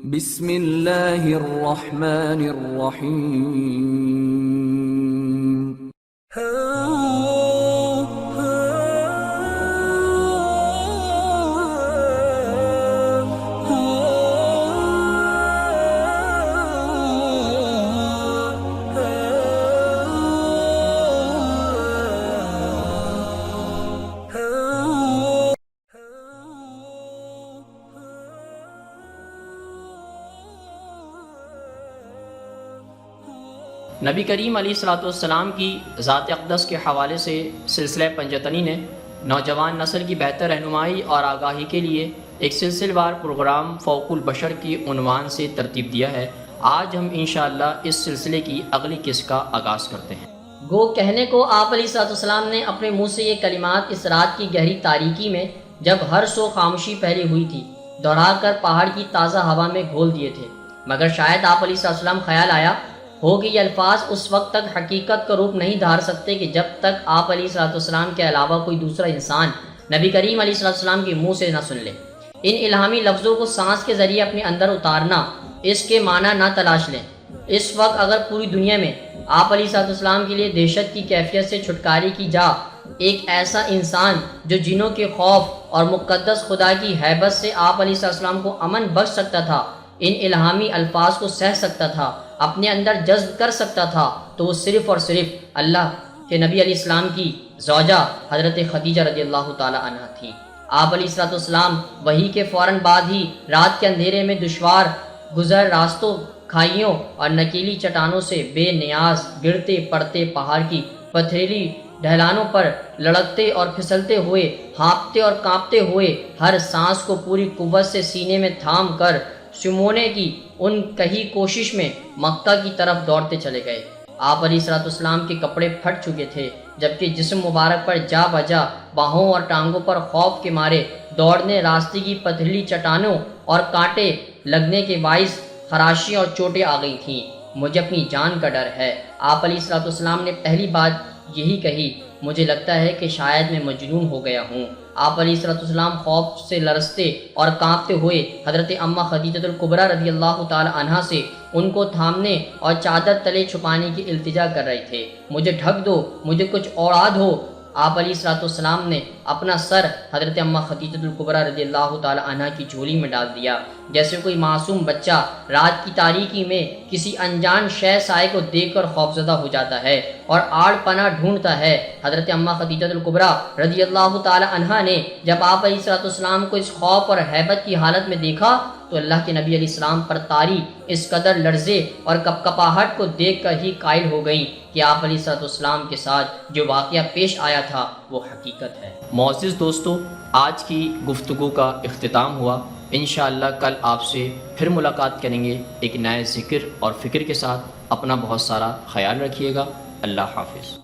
بسم اللہ الرحمن الرحیم۔ نبی کریم علیہ الصلوۃ والسلام کی ذات اقدس کے حوالے سے سلسلہ پنجتنی نے نوجوان نسل کی بہتر رہنمائی اور آگاہی کے لیے ایک سلسلہ وار پروگرام فوق البشر کی عنوان سے ترتیب دیا ہے۔ آج ہم انشاءاللہ اس سلسلے کی اگلی قسط کا آغاز کرتے ہیں۔ گو کہنے کو آپ علیہ الصلوۃ والسلام نے اپنے منہ سے یہ کلمات اس رات کی گہری تاریکی میں جب ہر سو خاموشی پھیلی ہوئی تھی دوہرا کر پہاڑ کی تازہ ہوا میں گھول دیے تھے، مگر شاید آپ علیہ الصلوۃ والسلام خیال آیا ہو کہ یہ الفاظ اس وقت تک حقیقت کا روپ نہیں دھار سکتے کہ جب تک آپ علیہ الصلوۃ والسلام کے علاوہ کوئی دوسرا انسان نبی کریم علیہ الصلوۃ والسلام کے منہ سے نہ سن لے۔ ان الہامی لفظوں کو سانس کے ذریعے اپنے اندر اتارنا، اس کے معنی نہ تلاش لیں۔ اس وقت اگر پوری دنیا میں آپ علیہ الصلوۃ والسلام کے لیے دہشت کی کیفیت سے چھٹکارے کی جا، ایک ایسا انسان جو جنوں کے خوف اور مقدس خدا کی ہیبت سے آپ علیہ الصلوۃ والسلام کو امن بخش سکتا تھا، ان الہامی الفاظ کو سہ سکتا تھا، اپنے اندر جذب کر سکتا تھا، تو وہ صرف اور صرف اللہ کے نبی علیہ السلام کی زوجہ حضرت خدیجہ رضی اللہ تعالی عنہ تھی۔ آپ علیہ الصلوۃ والسلام وحی کے فوراً بعد ہی رات کے اندھیرے میں دشوار گزر راستوں، کھائیوں اور نکیلی چٹانوں سے بے نیاز گرتے پڑتے پہاڑ کی پتھریلی ڈھلانوں پر لڑکتے اور پھسلتے ہوئے، ہانپتے اور کانپتے ہوئے، ہر سانس کو پوری قوت سے سینے میں تھام کر شمونے کی ان کہی کوشش میں مکہ کی طرف دوڑتے چلے گئے۔ آپ علیہ الصلوۃ والسلام کے کپڑے پھٹ چکے تھے، جبکہ جسم مبارک پر جا بجا باہوں اور ٹانگوں پر خوف کے مارے دوڑنے راستے کی پتھریلی چٹانوں اور کانٹے لگنے کے باعث خراشیاں اور چوٹیں آ گئی تھیں۔ مجھے اپنی جان کا ڈر ہے، آپ علیہ الصلوۃ والسلام نے پہلی بات یہی کہی، مجھے لگتا ہے کہ شاید میں مجنون ہو گیا ہوں۔ آپ علیہ الصلوۃ والسلام خوف سے لرزتے اور کانپتے ہوئے حضرت اماں خدیجہ الکبریٰ رضی اللہ تعالی عنہا سے ان کو تھامنے اور چادر تلے چھپانے کی التجا کر رہے تھے۔ مجھے ڈھک دو، مجھے کچھ اوڑا دو۔ آپ علیہ الصلوۃ والسلام نے اپنا سر حضرت اماں خدیجہ الکبریٰ رضی اللہ تعالی عنہا کی جھولی میں ڈال دیا، جیسے کوئی معصوم بچہ رات کی تاریکی میں کسی انجان شے سائے کو دیکھ کر خوفزدہ ہو جاتا ہے اور آڑ پناہ ڈھونڈتا ہے۔ حضرت اماں خدیجہ الکبریٰ رضی اللہ تعالی عنہا نے جب آپ علیہ الصلوۃ والسلام کو اس خوف اور ہیبت کی حالت میں دیکھا تو اللہ کے نبی علیہ السلام پر طاری اس قدر لرزے اور کپکپاہٹ کو دیکھ کر ہی قائل ہو گئی کہ آپ علیہ الصلوۃ والسلام کے ساتھ جو واقعہ پیش آیا تھا وہ حقیقت ہے۔ معزز دوستو، آج کی گفتگو کا اختتام ہوا۔ انشاءاللہ کل آپ سے پھر ملاقات کریں گے ایک نئے ذکر اور فکر کے ساتھ۔ اپنا بہت سارا خیال رکھیے گا۔ اللہ حافظ۔